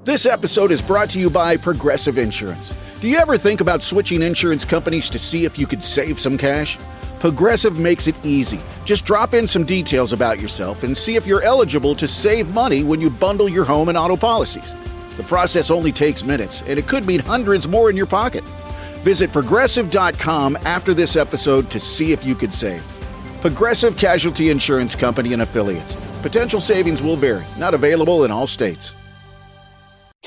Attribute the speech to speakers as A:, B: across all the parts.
A: This episode is brought to you by Progressive Insurance. Do you ever think about switching insurance companies to see if you could save some cash? Progressive makes it easy. Just drop in some details about yourself and see if you're eligible to save money when you bundle your home and auto policies. The process only takes minutes, and it could mean hundreds more in your pocket. Visit Progressive.com after this episode to see if you could save. Progressive Casualty Insurance Company and Affiliates. Potential savings will vary. Not available in all states.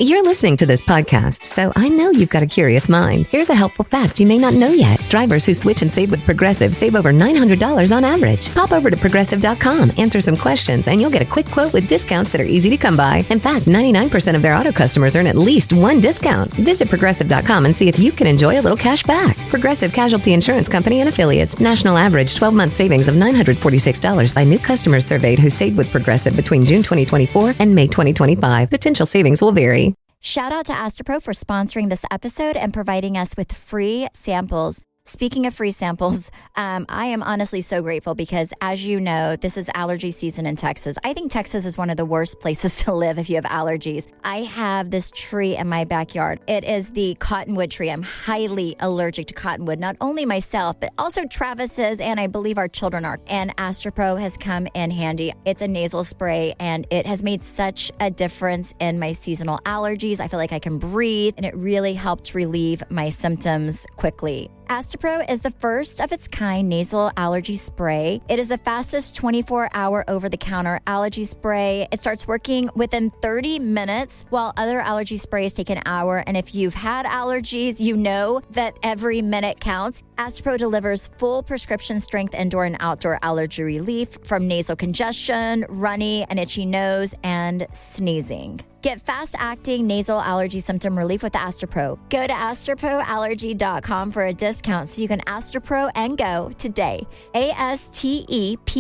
B: You're listening to this podcast, so I know you've got a curious mind. Here's a helpful fact you may not know yet. Drivers who switch and save with Progressive save over $900 on average. Pop over to Progressive.com, answer some questions, and you'll get a quick quote with discounts that are easy to come by. In fact, 99% of their auto customers earn at least one discount. Visit Progressive.com and see if you can enjoy a little cash back. Progressive Casualty Insurance Company and Affiliates. National average 12-month savings of $946 by new customers surveyed who saved with Progressive between June 2024 and May 2025. Potential savings will vary.
C: Shout out to Astropro for sponsoring this episode and providing us with free samples. Speaking of free samples, I am honestly so grateful because, as you know, this is allergy season in Texas. I think Texas is one of the worst places to live if you have allergies. I have this tree in my backyard. It is the cottonwood tree. I'm highly allergic to cottonwood, not only myself, but also Travis's, and I believe our children are. And Astropro has come in handy. It's a nasal spray, and it has made such a difference in my seasonal allergies. I feel like I can breathe, and it really helped relieve my symptoms quickly. Astropro is the first of its kind nasal allergy spray. It is the fastest 24-hour over-the-counter allergy spray. It starts working within 30 minutes, while other allergy sprays take an hour. And if you've had allergies, you know that every minute counts. Astropro delivers full prescription strength indoor and outdoor allergy relief from nasal congestion, runny and itchy nose, and sneezing. Get fast-acting nasal allergy symptom relief with Astropro. Go to astroproallergy.com for a discount so you can Astropro and go today. ASTEPRO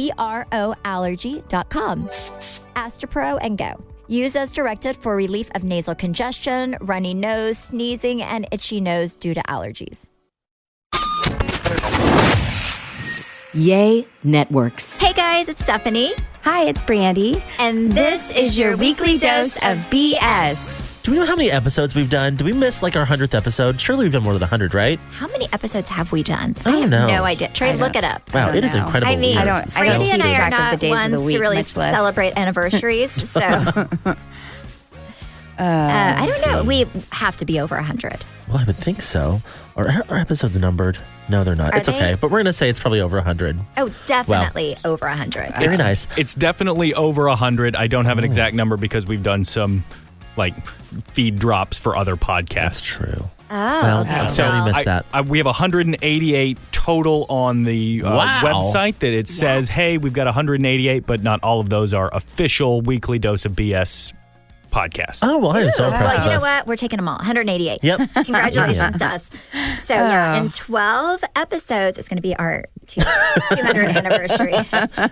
C: allergy.com. Astropro and go. Use as directed for relief of nasal congestion, runny nose, sneezing, and itchy nose due to allergies.
D: Yay Networks.
C: Hey guys, it's Stephanie.
D: Hi, it's Brandi.
C: And this is your weekly dose of BS.
E: Do we know how many episodes we've done? Did we miss like our 100th episode? Surely we've done more than 100, right?
C: How many episodes have we done?
E: I don't know.
C: have no idea. Trey, look it up.
E: Wow, it is incredible.
C: I mean, Brandi and I are not
D: the
C: ones
D: week,
C: to really celebrate anniversaries, so I don't know. We have to be over 100.
E: Well, I would think so. Are our episodes numbered? No, they're not. It's okay. But we're going to say it's probably over 100.
C: Oh, definitely over 100.
E: Very nice.
F: It's definitely over 100. I don't have an exact number because we've done some feed drops for other podcasts.
E: That's true.
C: Oh,
E: well,
C: okay.
E: I'm sorry we missed that.
F: We have 188 total on the website that it says, hey, we've got 188, but not all of those are official weekly dose of BS podcast.
E: Oh, well, I am so impressed.
C: Well, you know what? We're taking them all. 188.
E: Yep.
C: Congratulations to us. So, in 12 episodes, it's going to be our 200th anniversary.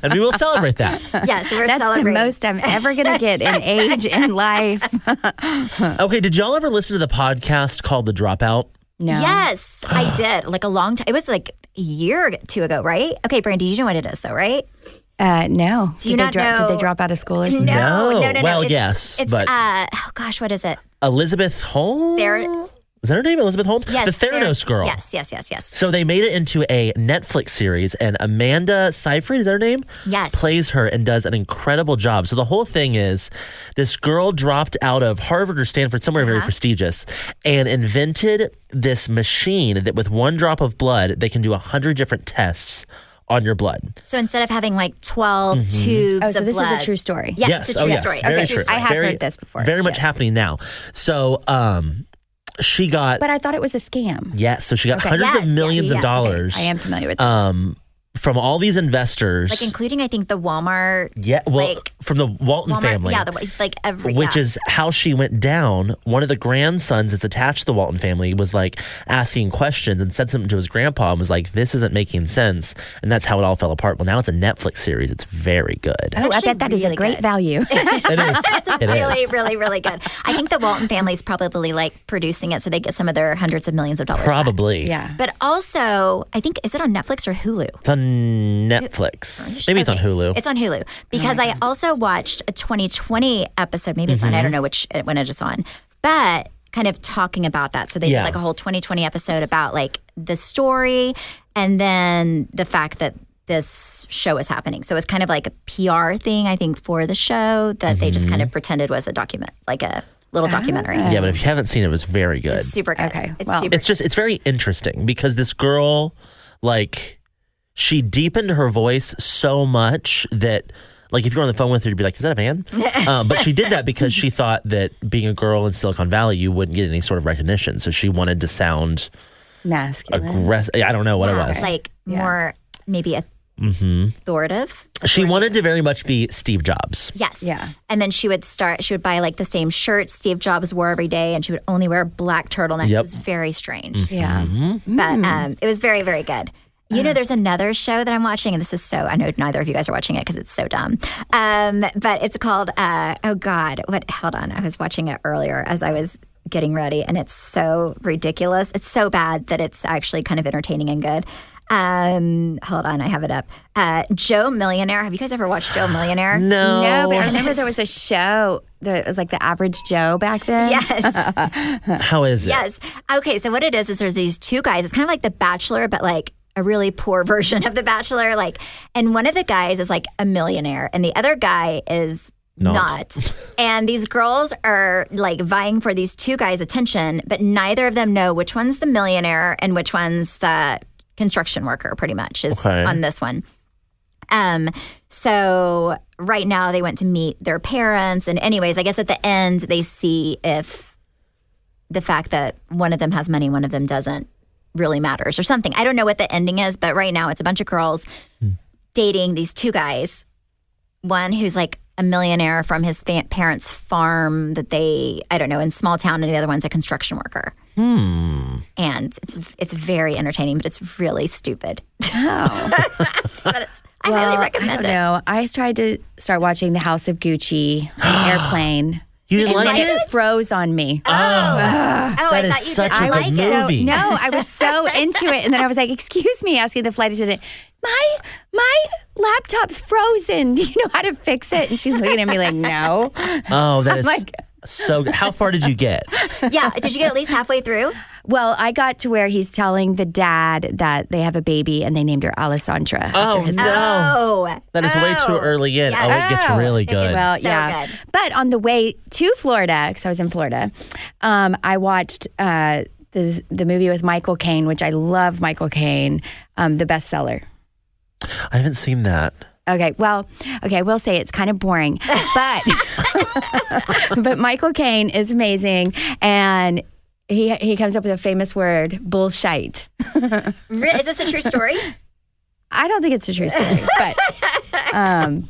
E: And we will celebrate that.
C: Yeah, so we're
D: That's
C: celebrating.
D: the most I'm ever going to get in age and life.
E: Okay, did y'all ever listen to the podcast called The Dropout?
D: No.
C: Yes, I did. Like a long time. It was like a year or two ago, right? Okay, Brandi, you know what it is, though, right?
D: No.
C: Do you not know?
D: Did they drop out of school or something?
C: No.
E: Well, yes,
C: It's,
E: but
C: oh gosh, what is it?
E: Elizabeth Holmes? Is that her name, Elizabeth Holmes?
C: Yes.
E: The Theranos girl.
C: Yes.
E: So they made it into a Netflix series, and Amanda Seyfried, is that her name?
C: Yes.
E: Plays her and does an incredible job. So the whole thing is this girl dropped out of Harvard or Stanford, somewhere very prestigious, and invented this machine that with one drop of blood, they can do 100 different tests on your blood.
C: So instead of having 12 tubes of blood.
D: So this is a true story.
C: Yes, it's a true story.
E: Very
C: Okay,
E: true.
D: I have heard this before.
E: Very much happening now. So she got...
D: But I thought it was a scam.
E: Yes, so she got hundreds of millions of dollars.
D: I am familiar with this.
E: From all these investors.
C: Including, I think, the Walmart.
E: Yeah, well, from the Walton family.
C: Yeah,
E: which is how she went down. One of the grandsons that's attached to the Walton family was asking questions and said something to his grandpa and was like, this isn't making sense. And that's how it all fell apart. Well, now it's a Netflix series. It's very good.
D: Oh, I bet that is a great value.
E: It is.
C: It's really, really good. I think the Walton family is probably producing it so they get some of their hundreds of millions of dollars.
E: Probably.
D: Yeah.
C: But also, I think, is it on Netflix or Hulu?
E: It's on Netflix. Maybe it's on Hulu.
C: It's on Hulu because I also watched a 2020 episode. Maybe it's on. I don't know when it is on, but kind of talking about that. So they did like a whole 2020 episode about like the story and then the fact that this show is happening. So it's kind of like a PR thing, I think, for the show that they just kind of pretended was a document, like a little documentary.
E: Yeah, but if you haven't seen it, it was very good.
C: It's super good.
D: Okay.
E: It's very interesting because this girl, like, she deepened her voice so much that, like, if you're on the phone with her, you'd be like, is that a man? But she did that because she thought that being a girl in Silicon Valley, you wouldn't get any sort of recognition. So she wanted to sound
D: masculine.
E: Aggressive. I don't know what it was.
C: Like more maybe authoritative.
E: She wanted to very much be Steve Jobs.
C: Yes.
D: Yeah.
C: And then she would buy like the same shirt Steve Jobs wore every day, and she would only wear a black turtleneck.
E: Yep.
C: It was very strange.
D: Yeah.
C: But it was very, very good. You know, there's another show that I'm watching, and this is I know neither of you guys are watching it because it's so dumb. But it's called, hold on. I was watching it earlier as I was getting ready, and it's so ridiculous. It's so bad that it's actually kind of entertaining and good. Hold on, I have it up. Joe Millionaire. Have you guys ever watched Joe Millionaire?
D: No, but I remember there was a show that was like The Average Joe back then.
C: Yes.
E: How is it?
C: Yes. Okay, so what it is there's these two guys. It's kind of like The Bachelor, but like a really poor version of The Bachelor. Like, and one of the guys is like a millionaire, and the other guy is not. And these girls are like vying for these two guys' attention, but neither of them know which one's the millionaire and which one's the construction worker, pretty much, is on this one. So right now they went to meet their parents. And anyways, I guess at the end they see if the fact that one of them has money, one of them doesn't, really matters or something. I don't know what the ending is, but right now it's a bunch of girls dating these two guys. One who's like a millionaire from his parents' farm that I don't know, in small town, and the other one's a construction worker. And it's very entertaining, but it's really stupid.
D: Oh.
C: But I highly recommend it.
D: No, I tried to start watching The House of Gucci on Airplane.
E: You didn't like
D: And
E: it?
D: it froze on me.
E: That is such a good movie.
D: No, I was so into it. And then I was like, excuse me, asking the flight attendant, my laptop's frozen. Do you know how to fix it? And she's looking at me like, no.
E: Oh, that is
D: like,
E: so good. How far did you get?
C: Yeah. Did you get at least halfway through?
D: Well, I got to where he's telling the dad that they have a baby and they named her Alessandra. After his
C: Oh.
E: That is way too early in.
C: Yeah.
E: Oh, it gets really good.
D: Well,
C: So
D: yeah.
C: good.
D: But on the way to Florida, because I was in Florida, I watched the movie with Michael Caine, which I love Michael Caine, The Bestseller.
E: I haven't seen that.
D: Okay, well, I will say it's kind of boring, but but Michael Caine is amazing, and he comes up with a famous word, bullshite.
C: Is this a true story?
D: I don't think it's a true story,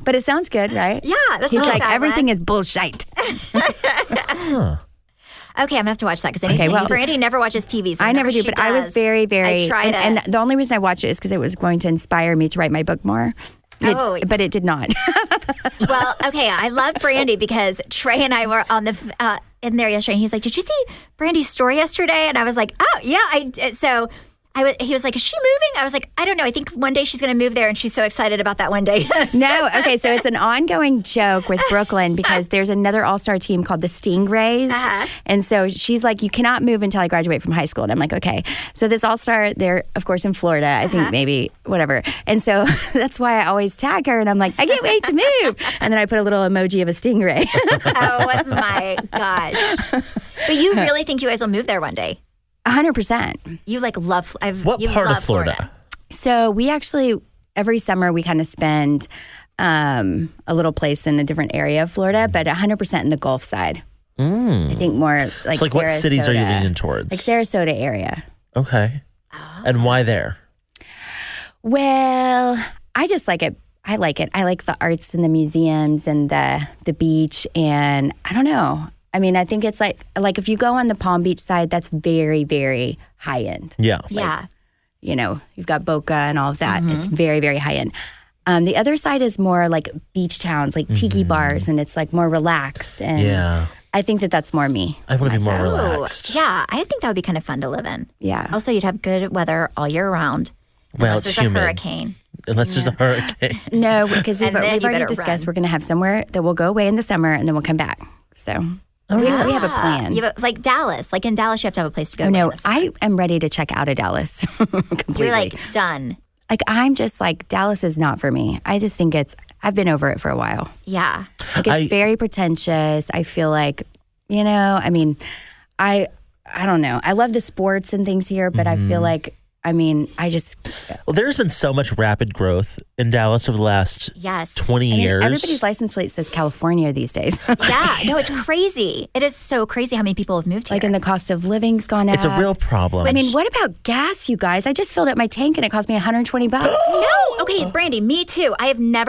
D: but it sounds good, right?
C: Yeah, that's
D: He's
C: not a
D: like,
C: bad
D: everything
C: one.
D: is bullshite.
C: Okay, I'm gonna have to watch that because Brandi never watches TV. So
D: I never do,
C: she
D: but I was
C: does,
D: very, very.
C: I tried
D: and the only reason I watched it is because it was going to inspire me to write my book more. But it did not.
C: Well, okay, I love Brandi because Trey and I were on the in there yesterday, and he's like, "Did you see Brandi's story yesterday?" And I was like, "Oh yeah, I did." So he was like, "Is she moving?" I was like, "I don't know. I think one day she's going to move there," and she's so excited about that one day.
D: No, okay, so it's an ongoing joke with Brooklyn because there's another all-star team called the Stingrays. And so she's like, you cannot move until I graduate from high school. And I'm like, okay. So this all-star, they're, of course, in Florida. I think maybe, whatever. And so that's why I always tag her. And I'm like, I can't wait to move. And then I put a little emoji of a stingray.
C: Oh, my gosh. But you really think you guys will move there one day?
D: 100%.
C: You like love.
E: What part of Florida?
D: So we actually, every summer, we kind of spend a little place in a different area of Florida, but 100% in the Gulf side. I think more like
E: So like what cities are you leaning towards?
D: Like Sarasota area.
E: Okay. And why there?
D: Well, I just like it. I like it. I like the arts and the museums and the beach. And I don't know. I mean, I think it's like if you go on the Palm Beach side, that's very, very high end.
E: Yeah.
C: Yeah.
D: You know, you've got Boca and all of that. It's very, very high end. The other side is more like beach towns, like tiki bars, and it's like more relaxed. And
E: Yeah.
D: I think that that's more me.
E: I want to be more
C: Ooh,
E: relaxed.
C: yeah, I think that would be kind of fun to live in.
D: Yeah.
C: Also, you'd have good weather all year round.
E: Well,
C: Unless
E: it's
C: there's
E: humid.
C: a hurricane.
E: unless there's a hurricane.
D: No, because we've
C: And then you
D: already
C: better
D: discussed
C: run.
D: we're going to have somewhere that will go away in the summer and then we'll come back. So we have a plan.
C: Like Dallas. Like in Dallas, you have to have a place to go.
D: Oh, no,
C: in the summer.
D: I am ready to check out of Dallas completely.
C: You're like done.
D: Like, I'm just like, Dallas is not for me. I just think I've been over it for a while.
C: Yeah.
D: Like, it's very pretentious. I feel like, I mean, I don't know. I love the sports and things here, but I feel like,
E: Well, there's been so much rapid growth in Dallas over the last 20 years.
D: Everybody's license plate says California these days.
C: Yeah. No, it's crazy. It is so crazy how many people have moved here.
D: Like, and the cost of living's gone up.
E: It's a real problem.
D: I mean, what about gas, you guys? I just filled up my tank and it cost me $120.
C: No. Okay, Brandi, me too.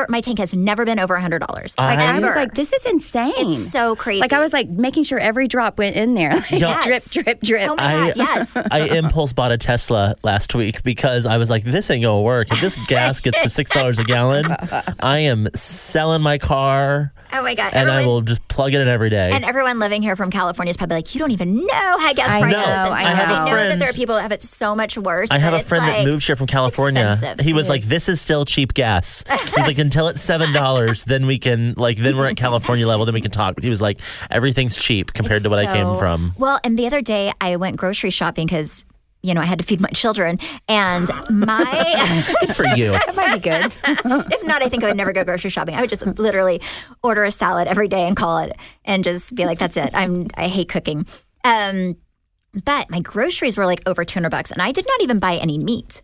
C: My tank has never been over $100.
D: I was like, this is insane.
C: It's so crazy.
D: Like, I was like making sure every drop went in there. Like,
C: Yes.
D: Drip, drip, drip.
C: Oh my God, yes.
E: I impulse bought a Tesla last week because I was like, this ain't gonna work. If this gas gets to $6 a gallon, I am selling my car.
C: Oh my God.
E: And I will just plug it in every day.
C: And everyone living here from California is probably like, you don't even know how gas prices.
E: know.
C: And
E: I have a
C: know
E: friend-
C: that there are people that have it so much worse.
E: I have a
C: it's
E: friend that
C: like,
E: moved here from California.
C: expensive.
E: He was like, this is still cheap gas. He's like, until it's $7, then we can, then we're at California level, then we can talk. He was like, everything's cheap compared to what I came from.
C: Well, and the other day I went grocery shopping because, I had to feed my children. And my...
E: Good for you.
D: That might be good.
C: If not, I think I would never go grocery shopping. I would just literally order a salad every day and call it and just be like, that's it. I hate cooking. But my groceries were like over $200 and I did not even buy any meat.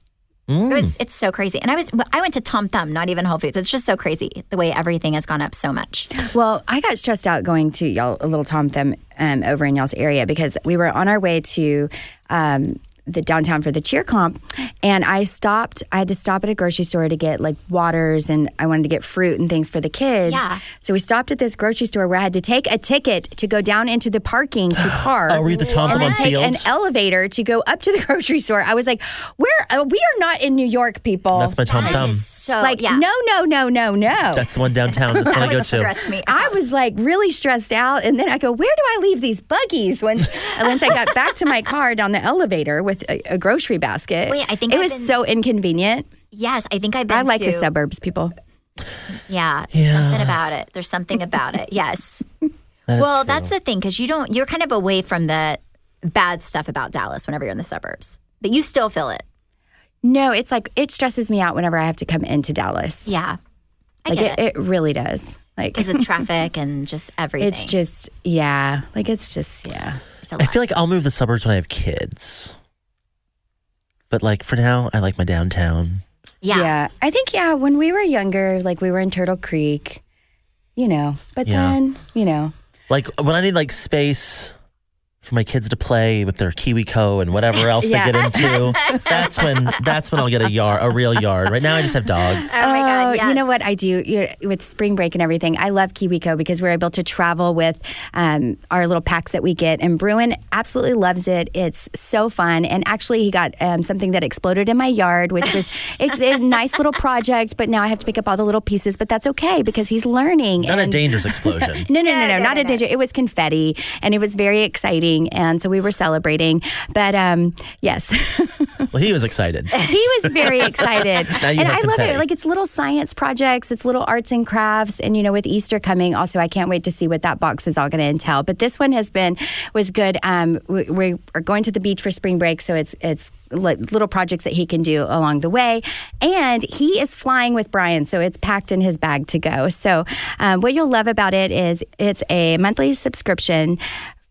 C: It's so crazy. And I went to Tom Thumb, not even Whole Foods. It's just so crazy the way everything has gone up so much.
D: Well, I got stressed out going to a little Tom Thumb over in y'all's area because we were on our way to the downtown for the cheer comp, and I had to stop at a grocery store to get like waters, and I wanted to get fruit and things for the kids.
C: Yeah.
D: So we stopped at this grocery store where I had to take a ticket to go down into the parking to park.
E: Oh, were you the Tom Thumb
D: and
E: on
D: then take an
E: Fields?
D: elevator to go up to the grocery store. I was like, we are not in New York, people.
E: That's my Tom Thumb.
C: So,
D: like,
C: yeah.
D: no.
E: That's the one downtown. That's what I
C: That
E: go
C: would
E: to.
C: stress me.
D: I was like really stressed out, and then I go, where do I leave these buggies? Once I got back to my car down the elevator with a grocery basket.
C: Wait, I think
D: it
C: I've
D: was
C: been-
D: so inconvenient.
C: Yes, I think I've been
D: I like
C: to,
D: the suburbs, people.
C: Yeah, something about it. There's something about it. Yes. Well, that's the thing because you're kind of away from the bad stuff about Dallas whenever you're in the suburbs, but you still feel it.
D: No, it's like it stresses me out whenever I have to come into Dallas.
C: Yeah, I
D: Like
C: get it
D: it really does. Like
C: because of traffic and just everything.
D: it's just it's
C: It's a
E: I
C: lot.
E: feel like I'll move the suburbs when I have kids. But like for now, I like my downtown.
C: Yeah.
D: I think when we were younger, like we were in Turtle Creek, but
E: Yeah.
D: then,
E: Like when I need like space for my kids to play with their KiwiCo and whatever else
D: Yeah.
E: they get into, that's when I'll get a real yard. Right now I just have dogs.
C: Oh my God, yes.
D: You know what I do with spring break and everything? I love KiwiCo because we're able to travel with our little packs that we get. And Bruin absolutely loves it. It's so fun. And actually, he got something that exploded in my yard, which was it's a nice little project. But now I have to pick up all the little pieces. But that's okay because he's learning.
E: Not a dangerous explosion.
D: No, not a digit. It was confetti, and it was very exciting. And so we were celebrating. But yes.
E: Well, he was excited.
D: He was very excited.
E: Now you
D: And
E: have
D: I
E: to
D: love
E: pay.
D: it. Like it's little science projects, it's little arts and crafts. And, with Easter coming, also, I can't wait to see what that box is all going to entail. But this one was good. We are going to the beach for spring break, so it's like little projects that he can do along the way. And he is flying with Brian, so it's packed in his bag to go. So what you'll love about it is it's a monthly subscription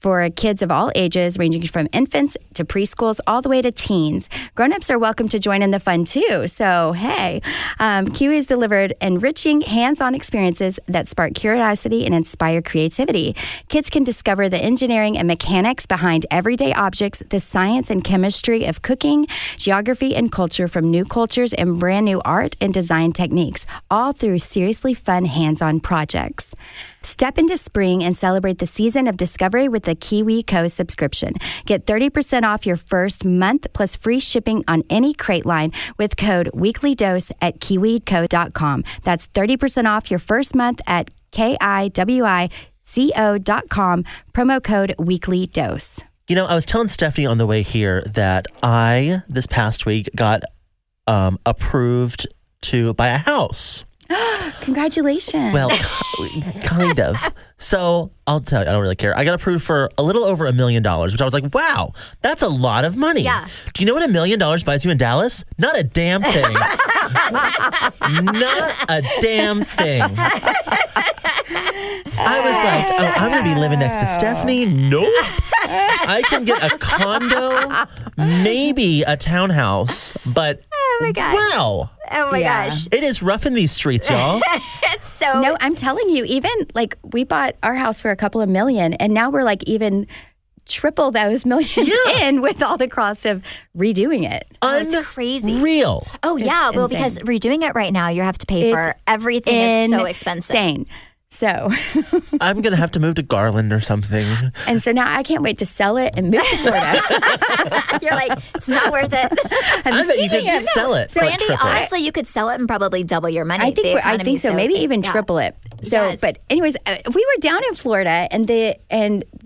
D: for kids of all ages, ranging from infants to preschools all the way to teens. Grown-ups are welcome to join in the fun too. So, hey, Kiwi's delivered enriching hands-on experiences that spark curiosity and inspire creativity. Kids can discover the engineering and mechanics behind everyday objects, the science and chemistry of cooking, geography and culture from new cultures and brand new art and design techniques, all through seriously fun hands-on projects. Step into spring and celebrate the season of discovery with the KiwiCo subscription. Get 30% off your first month plus free shipping on any crate line with code WeeklyDose at KiwiCo.com. That's 30% off your first month at KiwiCo.com, promo code WeeklyDose.
E: I was telling Stephanie on the way here that I, this past week, got approved to buy a house.
D: Congratulations.
E: Well, kind of. So I'll tell you, I don't really care. I got approved for a little over $1 million, which I was like, wow, that's a lot of money.
C: Yeah.
E: Do you know what $1 million buys you in Dallas? Not a damn thing. Not a damn thing. I was like, oh, I'm going to be living next to Stephanie? Nope. I can get a condo, maybe a townhouse, but
C: Oh my gosh.
E: wow.
C: Oh my gosh.
E: It is rough in these streets, y'all.
C: It's so.
D: No, I'm telling you, even like we bought our house for a couple of million, and now we're like even triple those millions in with all the cost of redoing it.
C: It's crazy.
E: Real.
C: Oh, yeah. Well,
D: insane.
C: because redoing it right now, you have to pay for everything is so expensive.
D: Insane. So
E: I'm going to have to move to Garland or something.
D: and so now I can't wait to sell it and move to Florida.
C: You're like, it's not worth it.
E: I bet you could sell it.
C: So,
E: for like
C: Andy,
E: triple.
C: honestly, you could sell it and probably double your money.
D: I think
C: The
D: I think
C: economy's
D: so. Maybe even triple it. So,
C: Yes.
D: but anyways, we were down in Florida, and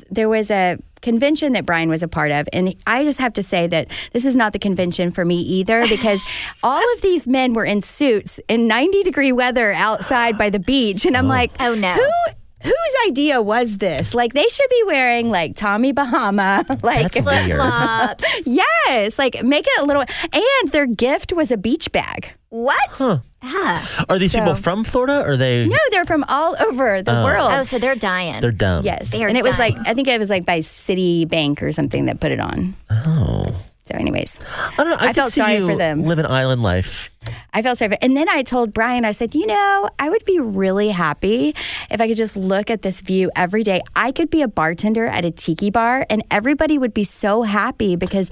D: there was a convention that Brian was a part of, and I just have to say that this is not the convention for me either, because all of these men were in suits in 90-degree weather outside by the beach, and I'm like,
C: Oh, no.
D: Whose idea was this? Like, they should be wearing like Tommy Bahama, like
E: That's weird.
C: Flops.
D: yes, like make it a little. And their gift was a beach bag.
C: What?
E: Huh.
C: Yeah.
E: Are these people from Florida, or are they?
D: No, they're from all over the world.
C: Oh, so they're dying.
E: They're dumb.
D: Yes,
C: They are
D: and it was
C: dying.
D: like I think it was like by Citibank or something that put it on.
E: Oh.
D: So, anyways,
E: I don't know. I,
D: I felt
E: could see
D: sorry
E: you
D: for them.
E: Live an island life.
D: I felt sorry for. And then I told Brian, I said, I would be really happy if I could just look at this view every day. I could be a bartender at a tiki bar, and everybody would be so happy because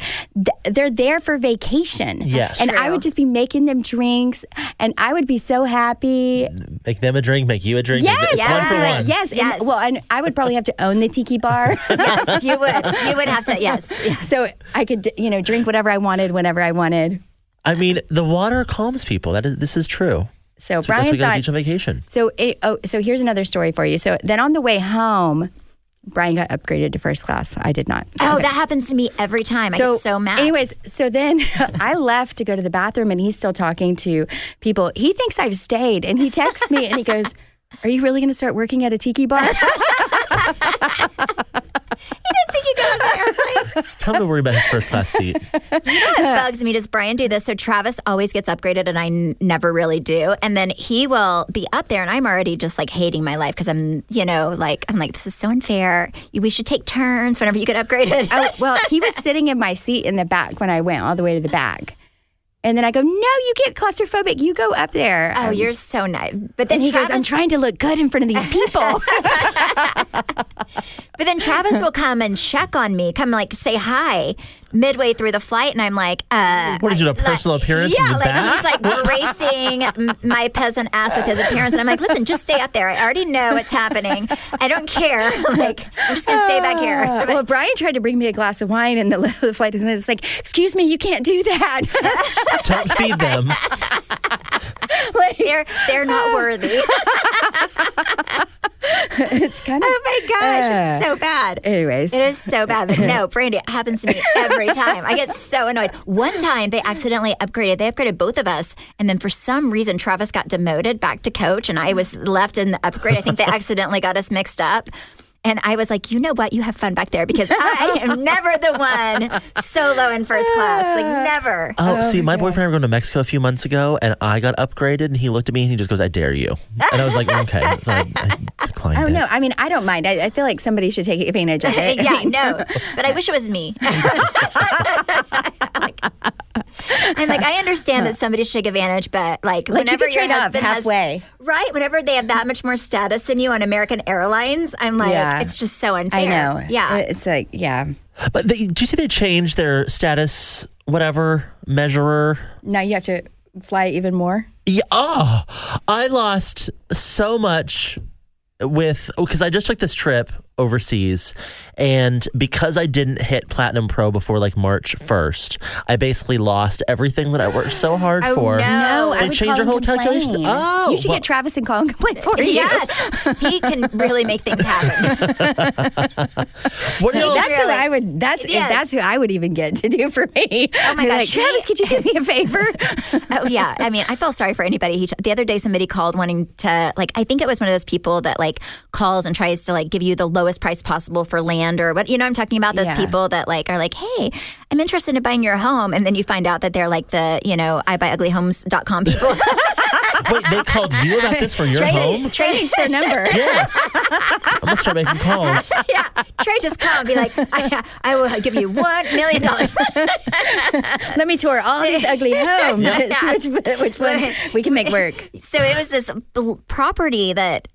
D: they're there for vacation.
E: Yes.
D: And
C: True.
D: I would just be making them drinks, and I would be so happy.
E: Make them a drink, make you a drink.
D: Yes,
E: It's one for one.
D: Yes,
C: Yes.
D: And I would probably have to own the tiki bar.
C: Yes, you would. You would have to, yes.
D: So I could, drink whatever I wanted whenever I wanted.
E: I mean, the water calms people. This is true.
D: So
E: That's
D: Brian
E: why we go to the
D: thought.
E: beach on vacation.
D: So here's another story for you. So then on the way home, Brian got upgraded to first class. I did not.
C: Oh, that happens to me every time. I get so mad.
D: Anyways, so then I left to go to the bathroom, and he's still talking to people. He thinks I've stayed, and he texts me, and he goes, "Are you really going to start working at a tiki bar?"
C: I think you got it right.
E: Tell him to worry about his first class seat.
C: What bugs me, does Brian do this? So Travis always gets upgraded and I never really do. And then he will be up there and I'm already just like hating my life because I'm like, this is so unfair. We should take turns whenever you get upgraded.
D: Well, he was sitting in my seat in the back when I went all the way to the back. And then I go, "No, you get claustrophobic. You go up there."
C: Oh, you're so nice. But then
D: And he
C: Travis,
D: goes, "I'm trying to look good in front of these people."
C: But then Travis will come and check on me, come like say hi midway through the flight, and I'm like,
E: What is it, a personal appearance in
C: Yeah,
E: the
C: like
E: back?
C: he's like gracing my peasant ass with his appearance, and I'm like, listen, just stay up there. I already know what's happening. I don't care. Like, I'm just gonna stay back here.
D: Well, Brian tried to bring me a glass of wine, and the flight attendant was like, "Excuse me, you can't do that."
E: Don't feed them.
C: They're not worthy.
D: It's kind of.
C: Oh my gosh, it's so bad.
D: Anyways.
C: It is so bad. But no, Brandi, it happens to me every time. I get so annoyed. One time they accidentally upgraded. They upgraded both of us. And then for some reason, Travis got demoted back to coach and I was left in the upgrade. I think they accidentally got us mixed up. And I was like, you know what? You have fun back there because I am never the one solo in first class. Like, never.
E: Oh, see, my boyfriend and I were going to Mexico a few months ago, and I got upgraded, and he looked at me and he just goes, "I dare you." And I was like, okay. So I declined
D: Oh,
E: it.
D: no. I mean, I don't mind. I feel like somebody should take advantage of it.
C: Yeah, no. But I wish it was me. And like I understand that somebody should take advantage, but like whenever
D: you could
C: your
D: trade off
C: husband
D: halfway.
C: has right, whenever they have that much more status than you on American Airlines, I'm like, it's just so unfair.
D: I know.
C: Yeah.
D: It's like, yeah.
E: But did you see they changed their status, whatever, measurer?
D: Now you have to fly even more.
E: Yeah, I lost so much because I just took this trip overseas. And because I didn't hit Platinum Pro before like March 1st, I basically lost everything that I worked so hard for.
D: No,
E: They changed your whole calculation. Oh,
D: you should get Travis and call and complain for you.
C: Yes, he can really make things happen.
E: What else?
D: That's what I would. That's who I would even get to do for me.
C: Oh my gosh,
D: Travis, could you do me a favor?
C: Oh yeah, I mean, I feel sorry for anybody. The other day, somebody called wanting to, like, I think it was one of those people that like calls and tries to like give you the lowest price possible for land or what, you know, I'm talking about those people that like are like, hey, I'm interested in buying your home, and then you find out that they're like the, you know, iBuyUglyHomes.com people.
E: Wait, they called you about this for your home?
D: Trey needs their number.
E: Yes. I'm going to start making calls.
C: Yeah, Trey just call and be like, I will give you $1 million.
D: Let me tour all these ugly homes. Which one we can make work.
C: So it was this property that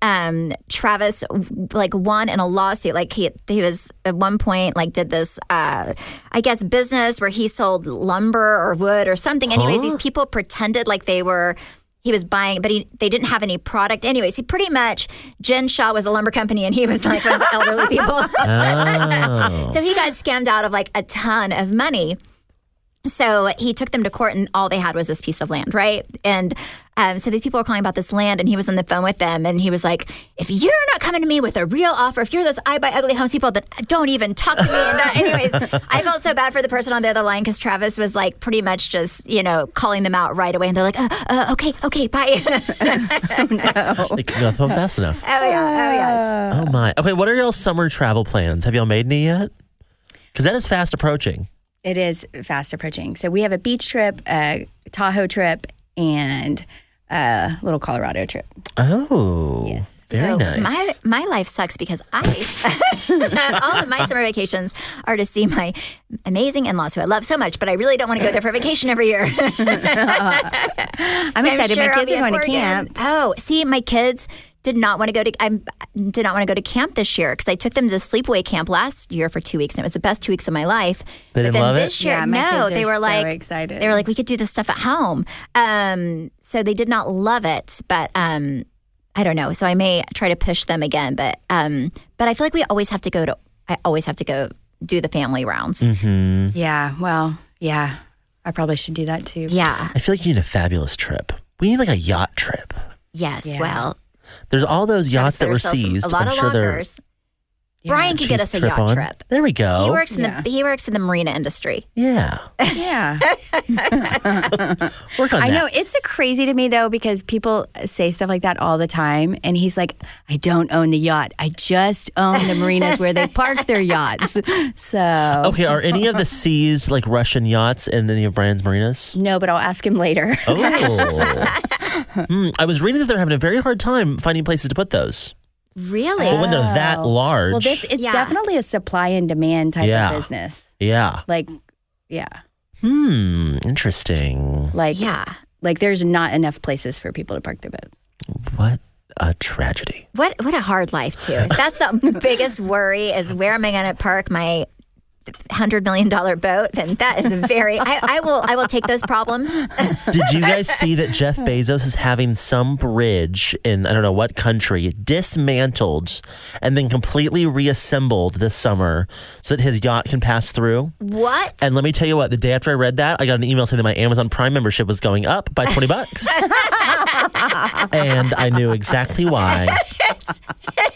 C: Travis like won in a lawsuit. Like he was at one point like did this I guess business where he sold lumber or wood or something. Anyways, these people pretended like he was buying, but they didn't have any product. Anyways, he pretty much, Jen Shaw was a lumber company and he was like one of the elderly people.
E: Oh.
C: So he got scammed out of like a ton of money. So he took them to court and all they had was this piece of land, right? And so these people were calling about this land and he was on the phone with them and he was like, if you're not coming to me with a real offer, if you're those I Buy Ugly Homes people, then don't even talk to me. And anyways, I felt so bad for the person on the other line because Travis was like pretty much just, you know, calling them out right away. And they're like, okay, bye.
E: Oh, no. They couldn't go phone fast enough.
C: Oh, yeah. Oh, yes.
E: Oh, my. Okay, what are y'all's summer travel plans? Have y'all made any yet? Because that is fast approaching.
D: It is fast approaching. So we have a beach trip, a Tahoe trip, and a little Colorado trip.
E: Oh,
C: yes.
E: Very
C: so
E: nice.
C: My life sucks because all of my summer vacations are to see my amazing in-laws who I love so much, but I really don't want to go there for vacation every year.
D: I'm excited. My kids are going to camp.
C: Oh, see, my kids did not want to go to camp this year because I took them to sleepaway camp last year for 2 weeks and it was the best 2 weeks of my life.
E: They didn't love
C: this year, they were like
D: excited.
C: They were like, we could do this stuff at home. So they did not love it, but I don't know. So I may try to push them again, but I feel like I always have to go do the family rounds.
E: Mm-hmm.
D: Yeah. Well, yeah. I probably should do that too.
C: Yeah.
E: I feel like you need a fabulous trip. We need like a yacht trip.
C: Yes.
D: Yeah.
C: Well,
E: there's all those yachts that were seized.
C: A lot
E: I'm
C: of
E: sure
C: lockers. Brian could get us a yacht
E: on.
C: trip.
E: There we go.
C: He works in the marina industry.
E: Yeah.
D: Yeah.
E: Work on
D: I
E: that.
D: know. It's crazy to me, though, because people say stuff like that all the time. And he's like, I don't own the yacht. I just own the marinas where they park their yachts. So.
E: Okay, are any of the seized like Russian yachts in any of Brian's marinas?
D: No, but I'll ask him later.
E: Oh. I was reading that they're having a very hard time finding places to put those.
C: Really?
E: But when they're that large.
D: Well, it's definitely a supply and demand type of business.
E: Yeah.
D: Like, yeah.
E: Interesting.
D: Like, like there's not enough places for people to park their boats.
E: What a tragedy.
C: What a hard life too. That's the biggest worry is where am I going to park my $100 million boat? And that is very. I will take those problems.
E: Did you guys see that Jeff Bezos is having some bridge in I don't know what country dismantled and then completely reassembled this summer so that his yacht can pass through?
C: What?
E: And let me tell you what, the day after I read that, I got an email saying that my Amazon Prime membership was going up by $20. And I knew exactly why.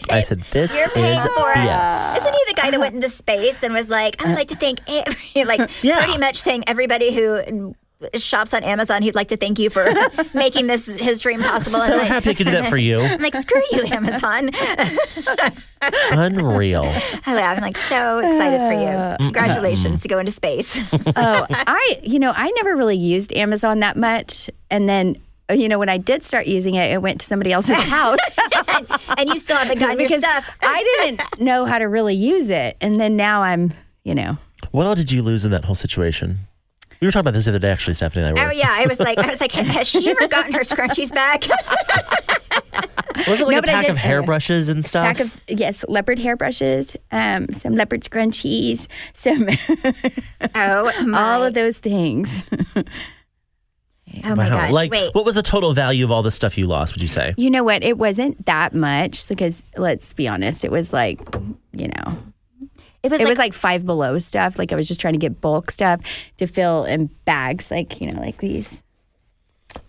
E: I said, this is BS.
C: Isn't he the guy that went into space and was like, I would like to thank, pretty much saying everybody who shops on Amazon, he'd like to thank you for making his dream possible.
E: So happy I could do that for you.
C: I'm like, screw you, Amazon.
E: Unreal.
C: I'm like so excited for you. Congratulations to go into space.
D: I never really used Amazon that much. And then when I did start using it, it went to somebody else's house.
C: and you still haven't gotten your stuff.
D: I didn't know how to really use it. And then now I'm,
E: What all did you lose in that whole situation? We were talking about this the other day, actually, Stephanie and I were.
C: Oh, yeah. I was like, has she ever gotten her scrunchies back?
E: Was it like a pack of hairbrushes and stuff?
D: Yes, leopard hairbrushes, some leopard scrunchies, some
C: all
D: of those things.
C: Oh my gosh.
E: Like,
C: Wait.
E: what was the total value of all the stuff you lost, would you say?
D: You know what? It wasn't that much because let's be honest, it was like, it was like Five Below stuff. Like I was just trying to get bulk stuff to fill in bags, like these.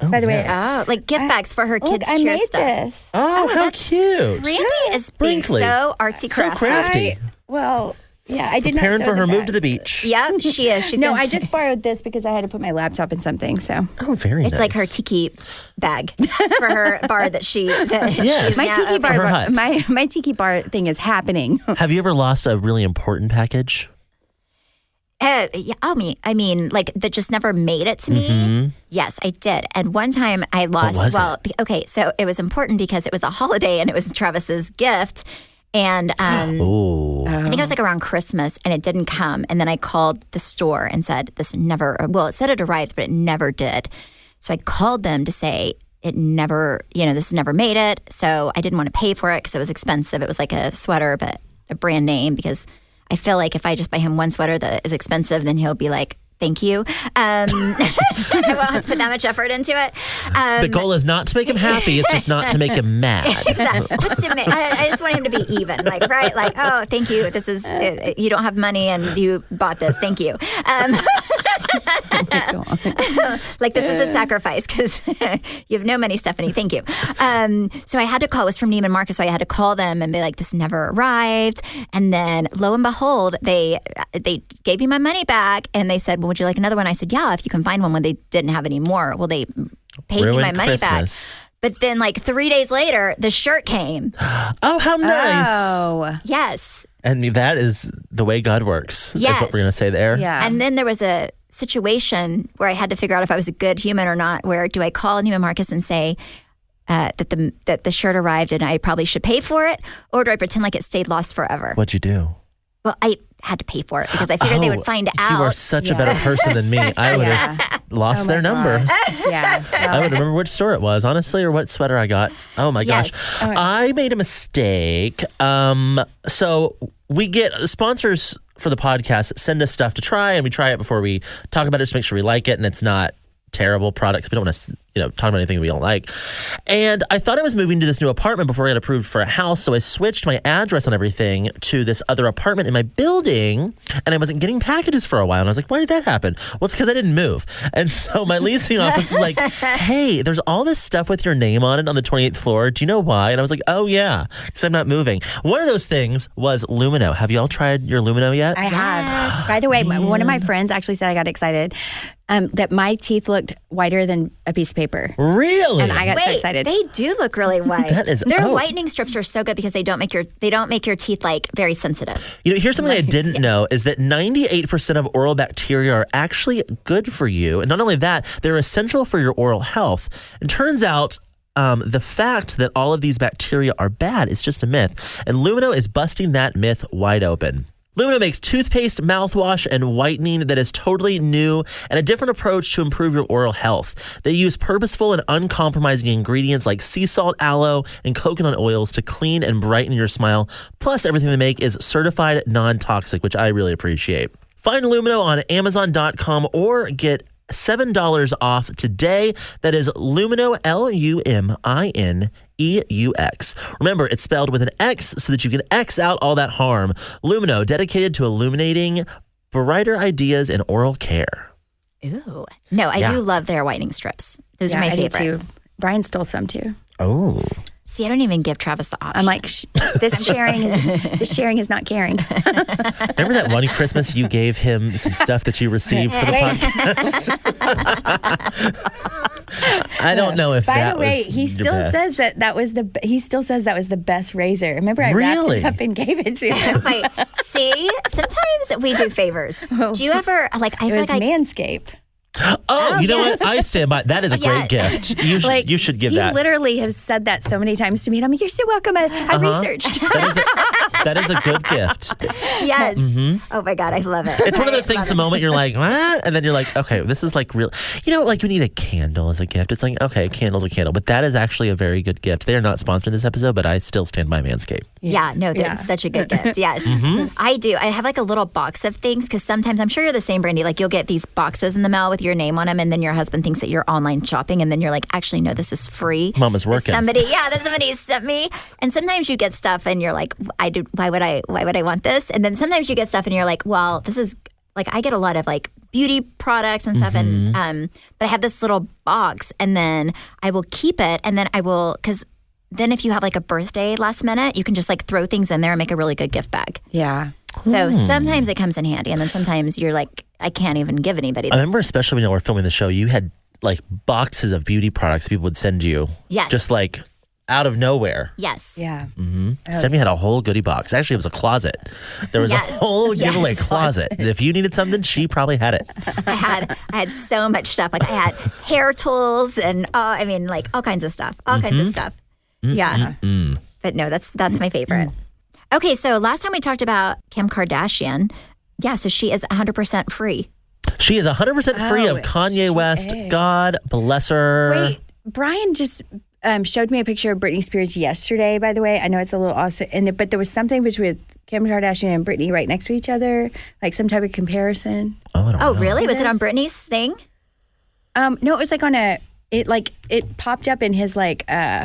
E: Oh,
D: By the way,
C: like gift bags for her kids'
D: I
C: cheer
D: made
C: stuff.
D: this.
E: Oh, how cute.
C: Brandi is being
E: Brinkley.
C: so artsy
E: So
C: crafty.
E: crafty.
D: I did not
E: Preparing
D: sew
E: for her
D: the
E: move
D: bag.
E: to the beach.
C: Yep, she is. She's
D: No,
C: gonna-
D: I just borrowed this because I had to put my laptop in something. So
E: Oh, very nice.
C: It's like her tiki bag for her bar that she.
E: Yes.
C: she's
D: my
C: now
D: tiki
C: opening.
D: bar,
E: her hut.
D: my tiki bar thing is happening.
E: Have you ever lost a really important package?
C: Yeah, I mean, like that just never made it to me. Yes, I did. And one time I lost.
E: was
C: Okay, so it was important because it was a holiday and it was Travis's gift. And I think it was like around Christmas and it didn't come. And then I called the store and said, it said it arrived, but it never did. So I called them to say it never, this never made it. So I didn't want to pay for it because it was expensive. It was like a sweater, but a brand name, because I feel like if I just buy him one sweater that is expensive, then he'll be like, thank you. I won't have to put that much effort into it.
E: The goal is not to make him happy. It's just not to make him mad.
C: Exactly. I just want him to be even. Like, right? Like, oh, thank you. This is, you don't have money and you bought this. Thank you. Like this was a sacrifice because you have no money, Stephanie. Thank you. So I had to call. It was from Neiman Marcus, so I had to call them and be like, "This never arrived." And then, lo and behold, they gave me my money back, and they said, "Well, would you like another one?" I said, "Yeah, if you can find one." When they didn't have any more, well, they paid me my money
E: Christmas.
C: back. But then, like 3 days later, the shirt came.
E: Oh, how nice.
D: Oh,
C: Yes.
E: And that is the way God works, is what we're going to say there.
D: yeah.
C: And then there was a situation where I had to figure out if I was a good human or not, where do I call Neiman Marcus and say that the shirt arrived and I probably should pay for it, or do I pretend like it stayed lost forever?
E: What'd you do?
C: Well, I had to pay for it because I figured they would find out.
E: You are such a better person than me. I would have lost their number.
D: Yeah.
E: I would remember which store it was, honestly, or what sweater I got. Oh my gosh. I made a mistake. So we get sponsors for the podcast that send us stuff to try, and we try it before we talk about it just to make sure we like it and it's not terrible products. We don't want to, talk about anything we don't like. And I thought I was moving to this new apartment before I got approved for a house. So I switched my address on everything to this other apartment in my building, and I wasn't getting packages for a while. And I was like, why did that happen? Well, it's because I didn't move. And so my leasing office was like, hey, there's all this stuff with your name on it on the 28th floor. Do you know why? And I was like, oh yeah, because I'm not moving. One of those things was Lumino. Have you all tried your Lumino yet?
D: I have. By the way, one of my friends actually said I got excited that my teeth looked whiter than a piece of paper.
E: Really?
D: And I got so excited.
C: They do look really white.
E: That is-
C: Their
E: oh.
C: whitening strips are so good because they don't make your teeth like very sensitive.
E: Here's something I didn't know is that 98% of oral bacteria are actually good for you. And not only that, they're essential for your oral health. It turns out the fact that all of these bacteria are bad is just a myth. And Lumino is busting that myth wide open. Lumino makes toothpaste, mouthwash, and whitening that is totally new and a different approach to improve your oral health. They use purposeful and uncompromising ingredients like sea salt, aloe, and coconut oils to clean and brighten your smile. Plus, everything they make is certified non-toxic, which I really appreciate. Find Lumino on Amazon.com or get $7 off today. That is Lumino, LUMINEUX. Remember, it's spelled with an X so that you can X out all that harm. Lumino, dedicated to illuminating brighter ideas in oral care.
C: Ooh. No, I do love their whitening strips. Those are my
D: I do
C: favorite.
D: too. Brian stole some too.
E: Oh.
C: See, I don't even give Travis the option.
D: I'm like, this sharing is not caring.
E: Remember that one Christmas you gave him some stuff that you received for the podcast? I don't know if
D: By
E: that
D: the way,
E: was
D: he
E: your
D: still
E: best.
D: says that was the best razor. Remember, I wrapped
E: Really?
D: it up and gave it to him.
C: Wait, see, sometimes we do favors. Do you ever like? I
D: It
C: feel
D: was
C: like
D: Manscaped.
E: Oh, you know what? I stand by. That is a great gift. You should give
D: he
E: that.
D: He literally has said that so many times to me, and I'm like, "You're so welcome. I researched."
E: That is a good gift.
C: yes. Oh my God, I love it.
E: It's one of those
C: I
E: things.
C: love
E: The
C: it.
E: moment you're like, what? And then you're like, okay, this is like real. Like you need a candle as a gift. It's like, okay, a candle's a candle, but that is actually a very good gift. They are not sponsoring this episode, but I still stand by Manscaped.
C: Yeah, no, that's such a good gift. Yes, I do. I have like a little box of things because sometimes I'm sure you're the same, Brandi. Like you'll get these boxes in the mail with with your name on them, and then your husband thinks that you're online shopping, and then you're like, actually, no, this is free.
E: Mama's working.
C: That somebody sent me. And sometimes you get stuff, and you're like, why would I want this? And then sometimes you get stuff, and you're like, well, this is like, I get a lot of like beauty products and stuff, and but I have this little box, and then I will keep it, and then I will, because then if you have like a birthday last minute, you can just like throw things in there and make a really good gift bag.
D: Yeah.
C: So sometimes it comes in handy, and then sometimes you're like, I can't even give anybody this.
E: I remember, especially when you were filming the show, you had like boxes of beauty products people would send you.
C: Yes.
E: Just like out of nowhere.
C: Yes.
D: Yeah.
E: Stephanie had a whole goodie box. Actually, it was a closet. There was a whole giveaway closet. If you needed something, she probably had it.
C: I had so much stuff. Like I had hair tools and like all kinds of stuff. All kinds of stuff. Yeah. But no, that's my favorite. Okay, so last time we talked about Kim Kardashian. Yeah, so she is 100% free.
E: She is 100% free of Kanye West. God bless her.
D: Wait, Brian just showed me a picture of Britney Spears yesterday, by the way. I know it's a little awesome, but there was something between Kim Kardashian and Britney right next to each other, like some type of comparison.
E: Oh, I don't know.
C: Really? Was it on Britney's thing?
D: No, it was like on it popped up in his like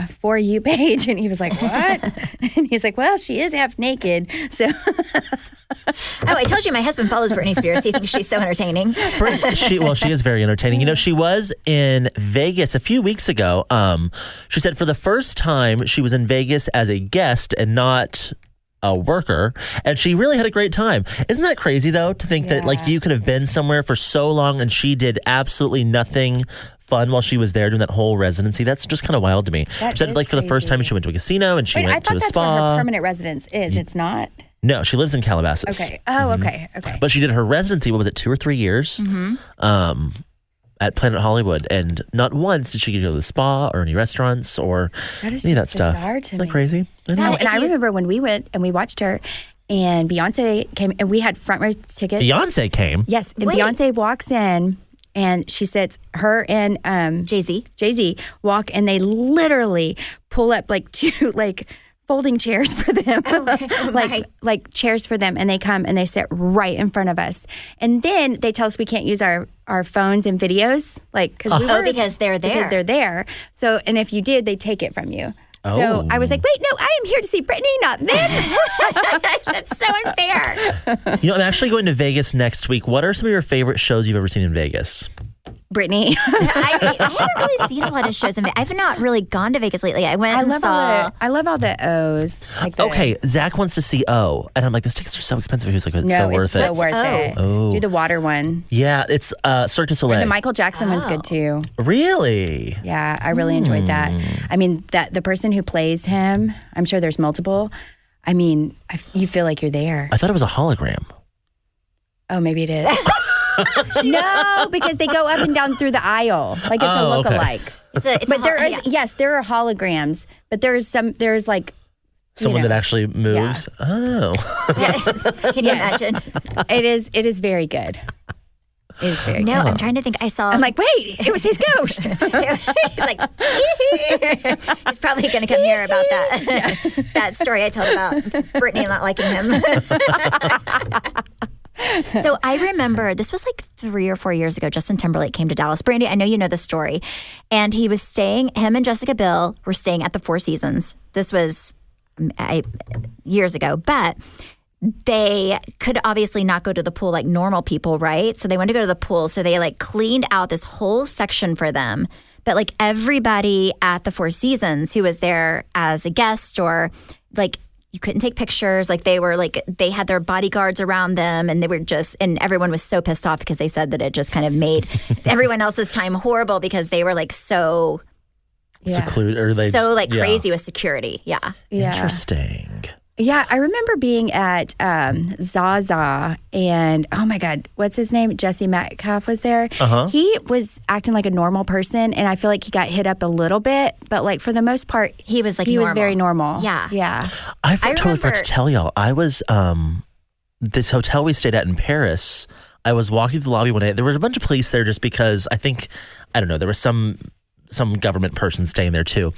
D: For You page, and he was like, what? And he's like, well, she is half naked, so.
C: I told you my husband follows Britney Spears. He thinks she's so entertaining.
E: She is very entertaining. You know, she was in Vegas a few weeks ago. She said for the first time she was in Vegas as a guest and not a worker, and she really had a great time. Isn't that crazy though, to think that like you could have been somewhere for so long and she did absolutely nothing fun while she was there doing that whole residency? That's just kind of wild to me. She said like for the first time she went to a casino and she went to a spa.
D: I thought that's where her permanent residence is. It's not?
E: No, she lives in Calabasas.
D: Okay. Oh, okay.
E: But she did her residency, what was it, 2 or 3 years? At Planet Hollywood, and not once did she go to the spa or any restaurants or any of that stuff. Isn't that crazy? I know.
D: And I remember when we went and we watched her, and Beyonce came, and we had front row tickets.
E: Beyonce came?
D: Yes, and Beyonce walks in, and she sits, her and Jay-Z walk, and they literally pull up like 2 like folding chairs for them, like chairs for them, and they come and they sit right in front of us, and then they tell us we can't use our phones and videos, like
C: because they're there.
D: So, and if you did, they take it from you. So I was like, wait, no, I am here to see Britney, not them.
C: That's so unfair.
E: You know, I'm actually going to Vegas next week. What are some of your favorite shows you've ever seen in Vegas?
D: Brittany.
C: I haven't really seen a lot of shows in Vegas. I've not really gone to Vegas lately. I
D: love all the O's. Like
E: okay, Zach wants to see O, and I'm like, those tickets are so expensive. He was like, it's so worth it.
D: So worth it.
E: Oh.
D: Do the water one.
E: Yeah, it's Cirque du Soleil.
D: And the Michael Jackson one's good too.
E: Really?
D: Yeah, I really enjoyed that. I mean, that the person who plays him, I'm sure there's multiple. I mean, you feel like you're there.
E: I thought it was a hologram.
D: Oh, maybe it is. No, because they go up and down through the aisle. Like it's a look-alike. There are holograms, but there's like
E: someone that actually moves.
D: Yeah.
E: Oh.
C: Yes. Can you imagine?
D: It is very good. It is very good.
C: I'm trying to think. I'm
D: like, wait, it was his ghost.
C: He's like, he's probably going to come here about that story I told about Britney not liking him. So I remember this was like 3 or 4 years ago. Justin Timberlake came to Dallas. Brandi, I know you know the story. And he was him and Jessica Biel were staying at the Four Seasons. This was years ago. But they could obviously not go to the pool like normal people, right? So they wanted to go to the pool. So they like cleaned out this whole section for them. But like everybody at the Four Seasons who was there as a guest or like, you couldn't take pictures. Like they were like, they had their bodyguards around them and they were and everyone was so pissed off because they said that it just kind of made everyone else's time horrible because they were like so
E: secluded or
C: crazy with security. Yeah.
E: Interesting.
D: Yeah, I remember being at Zaza and, oh my God, what's his name? Jesse Metcalf was there. He was acting like a normal person, and I feel like he got hit up a little bit, but like for the most part, he was very normal.
C: Yeah.
E: I totally forgot to tell y'all, I was, this hotel we stayed at in Paris, I was walking through the lobby one day. There was a bunch of police there just because there was some government person staying there too.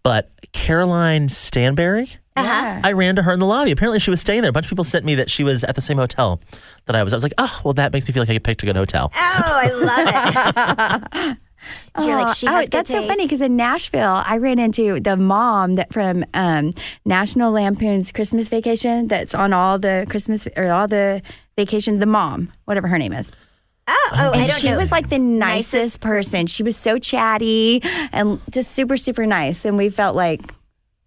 E: But Caroline Stanberry, I ran to her in the lobby. Apparently she was staying there. A bunch of people sent me that she was at the same hotel that I was. I was like, oh, well, that makes me feel like I picked a good hotel.
C: Oh, I love it. You're like, she has good
D: that's
C: taste.
D: so funny because in Nashville, I ran into the mom that from National Lampoon's Christmas Vacation that's on all the Christmas or all the vacations. The mom, whatever her name is.
C: I
D: And
C: don't
D: she
C: know.
D: was like the nicest person. She was so chatty and just super, super nice. And we felt like,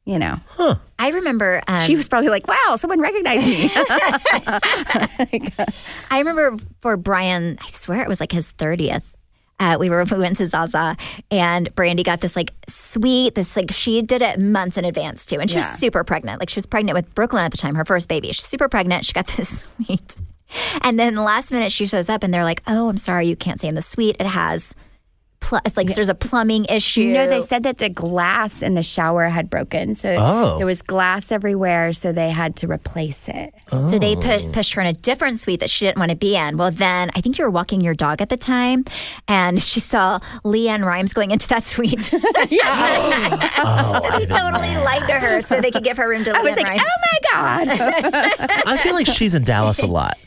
C: I remember
D: she was probably like, wow, someone recognized me.
C: I remember for Brian, I swear it was like his 30th. We went to Zaza, and Brandi got this like sweet, she did it months in advance too, and she was super pregnant. Like she was pregnant with Brooklyn at the time, her first baby. She's super pregnant. She got this sweet, and then last minute she shows up, and they're like, "Oh, I'm sorry, you can't stay in the suite. It has." It's like there's a plumbing issue.
D: They said that the glass in the shower had broken. So there was glass everywhere, so they had to replace it.
C: So they pushed her in a different suite that she didn't want to be in. Well, then I think you were walking your dog at the time, and she saw Leanne Rimes going into that suite. So they totally lied to her so they could give her room to Leanne
D: I was like,
C: Rimes.
D: oh my God.
E: I feel like she's in Dallas a lot.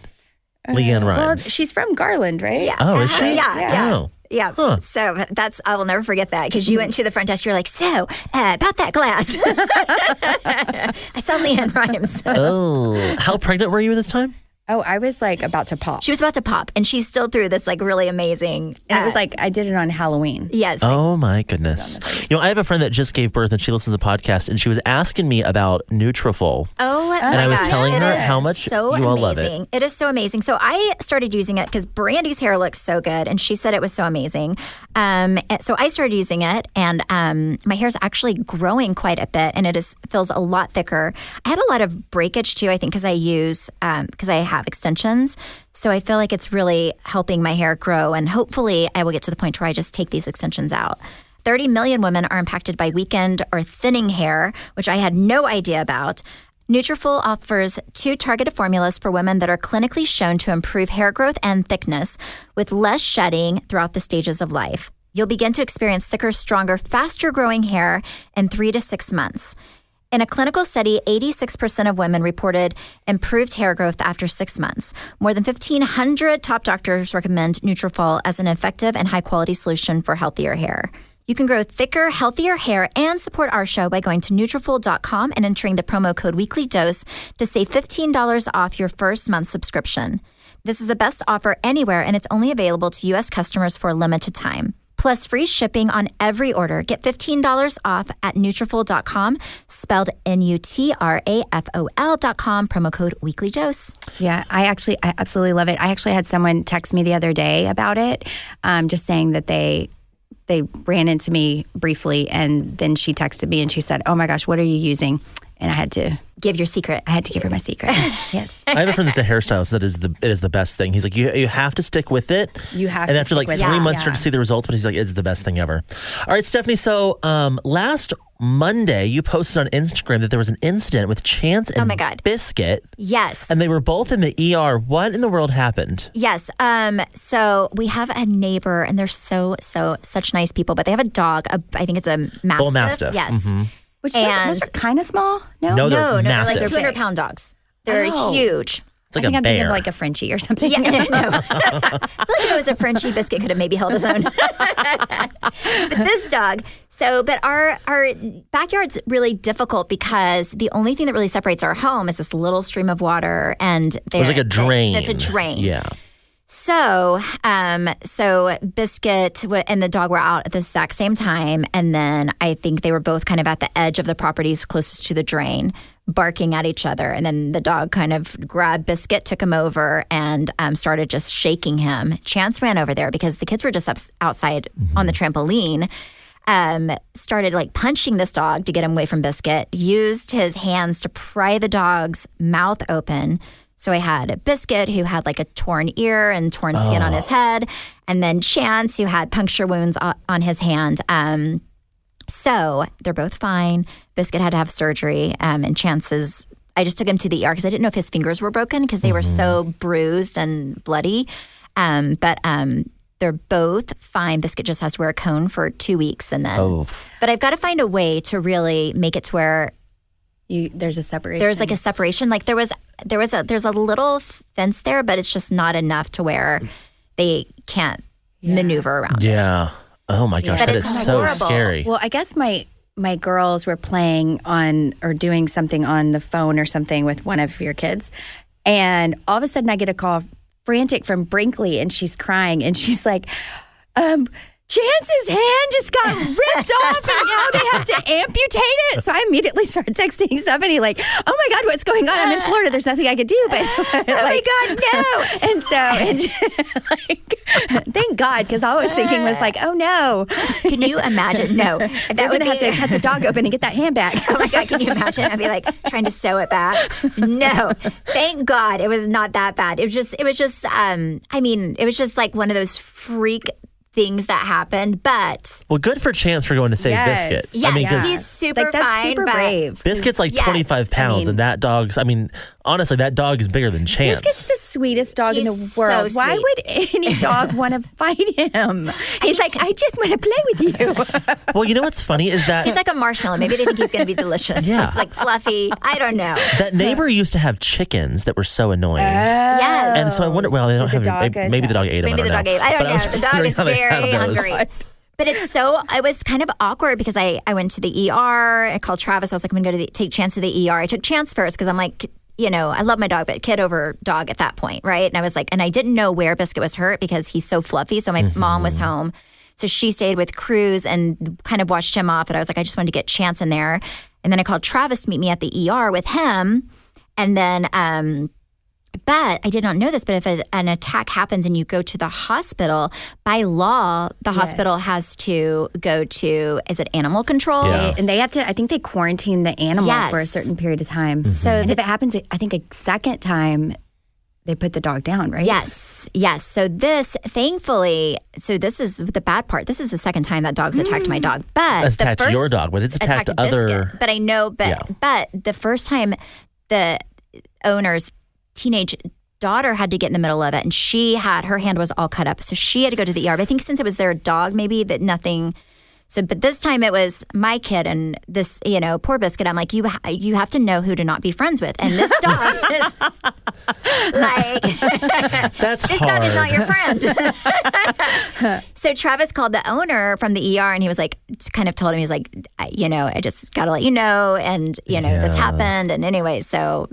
E: Leanne Rimes.
D: Well, she's from Garland, right?
C: Yeah.
E: Oh, is she?
C: Yeah.
E: Oh.
C: Yeah, so I will never forget that because you went to the front desk. You're like, so about that glass. I saw Leanne Rimes.
E: Oh, how pregnant were you this time?
D: Oh, I was like about to pop.
C: She was about to pop, and she's still through this like really amazing.
D: And it was like I did it on Halloween.
C: Yes.
E: Oh my goodness. I have a friend that just gave birth, and she listens to the podcast, and she was asking me about Nutrafol.
C: And
E: I was telling her how much you all love it.
C: It is so amazing. So I started using it because Brandi's hair looks so good, and she said it was so amazing. So I started using it, and my hair is actually growing quite a bit, and feels a lot thicker. I had a lot of breakage too, I think, because I have extensions. So I feel like it's really helping my hair grow, and hopefully I will get to the point where I just take these extensions out. 30 million women are impacted by weakened or thinning hair, which I had no idea about. Nutrafol offers 2 targeted formulas for women that are clinically shown to improve hair growth and thickness with less shedding throughout the stages of life. You'll begin to experience thicker, stronger, faster growing hair in 3 to 6 months. In a clinical study, 86% of women reported improved hair growth after 6 months. More than 1,500 top doctors recommend Nutrafol as an effective and high-quality solution for healthier hair. You can grow thicker, healthier hair and support our show by going to Nutrafol.com and entering the promo code WeeklyDose to save $15 off your first month subscription. This is the best offer anywhere, and it's only available to U.S. customers for a limited time. Plus free shipping on every order. Get $15 off at Nutrafol.com, spelled Nutrafol.com, promo code WeeklyDose.
D: Yeah, I absolutely love it. I actually had someone text me the other day about it, just saying that they ran into me briefly, and then she texted me and she said, oh my gosh, what are you using? And I had to
C: give your secret.
D: I had to give her my secret. Yes.
E: I have a friend that's a hairstylist that it is the best thing. He's like, you have to stick with it.
D: You have
E: and
D: to
E: after
D: stick
E: like
D: with
E: 3
D: it.
E: months start to see the results, but he's like, it's the best thing ever. All right, Stephanie. So last Monday, you posted on Instagram that there was an incident with Chance and Biscuit.
C: Yes.
E: And they were both in the ER. What in the world happened?
C: Yes. So we have a neighbor, and they're such nice people, but they have a dog. I think it's a Mastiff.
E: Bull Mastiff.
C: Yes.
E: Mm-hmm.
D: Which those are kind of small.
E: No, they're massive.
C: They're like 200-pound dogs. They're huge.
E: It's like
D: I think I'm
E: bear.
D: thinking of like a Frenchie or something.
C: Yeah, no. I feel like if it was a Frenchie, Biscuit could have maybe held his own. But this dog. But our backyard's really difficult because the only thing that really separates our home is this little stream of water, and
E: there's like a drain.
C: That's a drain.
E: Yeah.
C: So Biscuit and the dog were out at the exact same time, and then I think they were both kind of at the edge of the properties closest to the drain, barking at each other. And then the dog kind of grabbed Biscuit, took him over, and started just shaking him. Chance ran over there because the kids were just outside on the trampoline. Started like punching this dog to get him away from Biscuit. Used his hands to pry the dog's mouth open. So I had Biscuit, who had like a torn ear and torn skin on his head, and then Chance, who had puncture wounds on his hand. So they're both fine. Biscuit had to have surgery, and Chance's, I just took him to the ER because I didn't know if his fingers were broken because they were so bruised and bloody. But they're both fine. Biscuit just has to wear a cone for 2 weeks, and then. But I've got to find a way to really make it to where
D: there's a separation.
C: There's like a separation. Like there's a little fence there, but it's just not enough to where they can't maneuver around.
E: Yeah. Oh my gosh, that is so
C: horrible.
E: scary.
D: Well, I guess my girls were playing on or doing something on the phone or something with one of your kids. And all of a sudden I get a call frantic from Brinkley, and she's crying, and she's like, Chance's hand just got ripped off and now they have to amputate it. So I immediately started texting somebody like, oh my God, what's going on? I'm in Florida. There's nothing I could do. But
C: oh my God, no.
D: And so, like, thank God, because all I was thinking was like, oh no.
C: Can you imagine? No.
D: That would have to cut the dog open and get that hand back.
C: Oh my God, can you imagine? I'd be like trying to sew it back. No. Thank God it was not that bad. It was just it was just like one of those freak things that happened, but
E: well, good for Chance for going to save Biscuit.
C: Yes,
E: I mean, 'cause
C: he's super
D: like, that's
C: fine,
D: super
C: but
D: brave.
E: Biscuit's like 25 pounds, and that dog's, I mean, honestly, that dog is bigger than Chance.
D: Biscuit's the sweetest dog in the
C: He's
D: world.
C: so
D: Why
C: sweet.
D: would any dog want to fight him? He's like, I just want to play with you.
E: Well, you know what's funny is that
C: he's like a marshmallow. Maybe they think he's going to be delicious.
E: Yeah.
C: Just like fluffy. I don't know.
E: that neighbor used to have chickens that were so annoying.
C: Yes.
E: And so I wonder, well, they don't
D: Did the
E: have,
D: dog
E: maybe the dog ate them.
C: Maybe the dog ate. I don't
E: But
C: know.
E: was
C: The dog
E: wondering
C: is
E: how they had
C: very
E: those.
C: hungry. But it was kind of awkward because I went to the ER. I called Travis. I was like, I'm going to take Chance to the ER. I took Chance first because I'm like, you know, I love my dog, but kid over dog at that point, right? And I was like, and I didn't know where Biscuit was hurt because he's so fluffy. So my mom was home. So she stayed with Cruz and kind of watched him off. And I was like, I just wanted to get Chance in there. And then I called Travis to meet me at the ER with him. And then, but I did not know this, but if an attack happens and you go to the hospital, by law, the hospital has to go to, is it animal control?
E: Yeah.
D: And they have to, I think they quarantine the animal for a certain period of time.
C: So
D: and if it happens, I think a second time, they put the dog down, right?
C: Yes. So this, thankfully, this is the bad part. This is the second time that dog's attacked my dog. But
E: It's attacked your dog, but it's attacked other.
C: Biscuit. But I know, but the first time the owner's teenage daughter had to get in the middle of it, and her hand was all cut up, so she had to go to the ER. But I think since it was their dog, maybe that nothing. So, but this time it was my kid, and this, you know, poor Biscuit. I'm like, you have to know who to not be friends with, and this dog is like,
E: That's
C: this
E: hard.
C: dog is not your friend. So Travis called the owner from the ER, and he was like, kind of told him, he's like, you know, I just got to let you know, and you know, this happened, and anyway, so.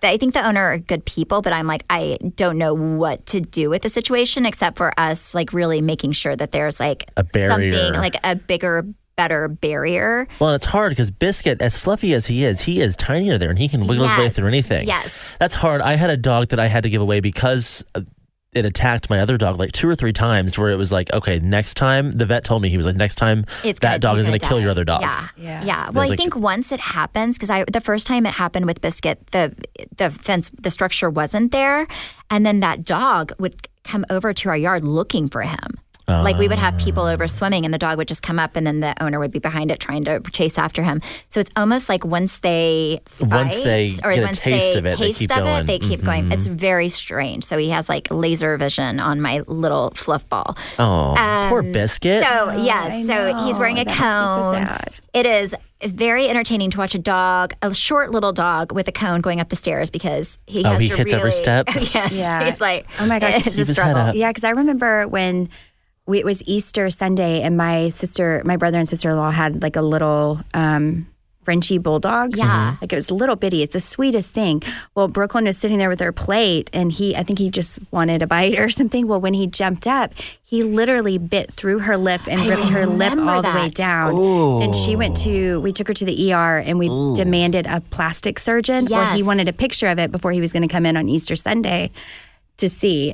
C: I think the owner are good people, but I'm like, I don't know what to do with the situation except for us, like, really making sure that there's like
E: A barrier.
C: something, like a bigger, better barrier.
E: Well, it's hard because Biscuit, as fluffy as he is tiny under there, and he can wiggle his way through anything.
C: Yes.
E: That's hard. I had a dog that I had to give away because it attacked my other dog like 2 or 3 times, where it was like, okay, next time, the vet told me, he was like, next time that dog is going to kill your other dog.
C: Yeah. Well, I think once it happens, because the first time it happened with Biscuit, the fence, the structure wasn't there, and then that dog would come over to our yard looking for him. Like we would have people over swimming, and the dog would just come up, and then the owner would be behind it trying to chase after him. So it's almost like once they fight,
E: Once they get a taste of it, they keep going.
C: They keep going. It's very strange. So he has like laser vision on my little fluff ball.
E: Oh, poor Biscuit.
C: So yes, so he's wearing a
D: That makes me so
C: cone.
D: sad.
C: It is very entertaining to watch a short little dog with a cone going up the stairs because he has
E: he
C: to
E: hits every step?
C: Yes,
D: Yeah.
C: he's like,
D: Oh my gosh,
C: it's
D: keep
C: a
E: his head
C: struggle.
E: up.
D: Yeah, because I remember when it was Easter Sunday, and my brother and sister-in-law had like a little Frenchie bulldog.
C: Yeah.
D: Like it was little bitty. It's the sweetest thing. Well, Brooklyn was sitting there with her plate, and I think he just wanted a bite or something. Well, when he jumped up, he literally bit through her lip and ripped her lip
C: remember
D: all the way
C: that.
D: down. And we took her to the ER, and we demanded a plastic surgeon. Or he
C: Yes.
D: wanted a picture of it before he was going to come in on Easter Sunday to see.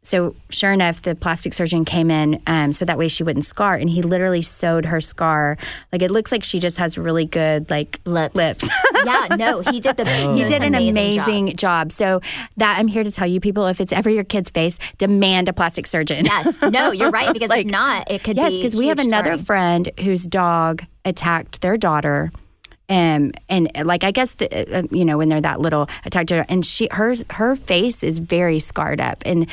D: So sure enough, the plastic surgeon came in so that way she wouldn't scar, and he literally sewed her scar. Like it looks like she just has really good like lips.
C: Yeah, no, he did
D: He did an amazing job. So that I'm here to tell you people, if it's ever your kid's face, demand a plastic surgeon.
C: Yes, no, you're right because
D: Like,
C: if not, it could
D: yes,
C: be
D: because we have
C: huge
D: another
C: scarring.
D: friend whose dog attacked their daughter. And like I guess when they're that little, attacked her, and her face is very scarred up, and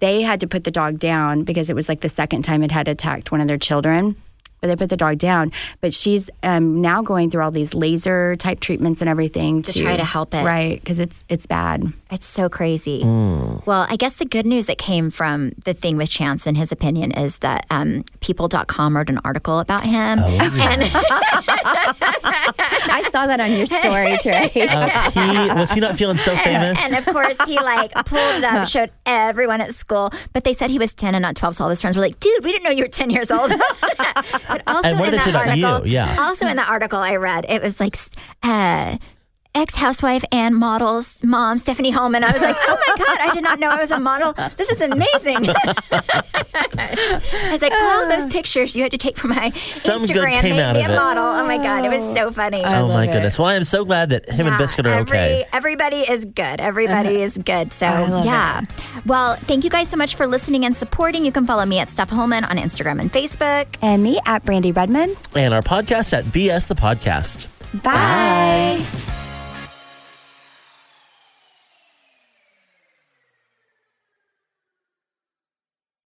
D: they had to put the dog down because it was like the second time it had attacked one of their children. but they put the dog down. But she's now going through all these laser type treatments and everything
C: to try to help it.
D: Right, because it's bad.
C: It's so crazy. Well, I guess the good news that came from the thing with Chance, in his opinion, is that People.com wrote an article about him. And
D: I saw that on your story, Trey.
E: Was he not feeling so famous?
C: And of course, he pulled it up, showed everyone at school. But they said he was 10 and not 12. So all his friends were like, dude, we didn't know you were 10 years old. But also
E: and what did they say about you? Yeah.
C: Also in the article I read, it was like, ex-housewife and model's mom, Stephanie Holman. I was like, oh my God, I did not know I was a model. This is amazing. I was like, those pictures you had to take from my
E: Some
C: Instagram
E: good came
C: made
E: out
C: me
E: of
C: a
E: it.
C: model. Oh my God, it was so funny.
E: Oh my goodness. Well, I am so glad that him and Biscuit are okay.
C: Everybody is good. Everybody is good. So, yeah. Well, thank you guys so much for listening and supporting. You can follow me at Steph Holman on Instagram and Facebook.
D: And me at Brandi Redmond.
E: And our podcast at BS the Podcast.
D: Bye.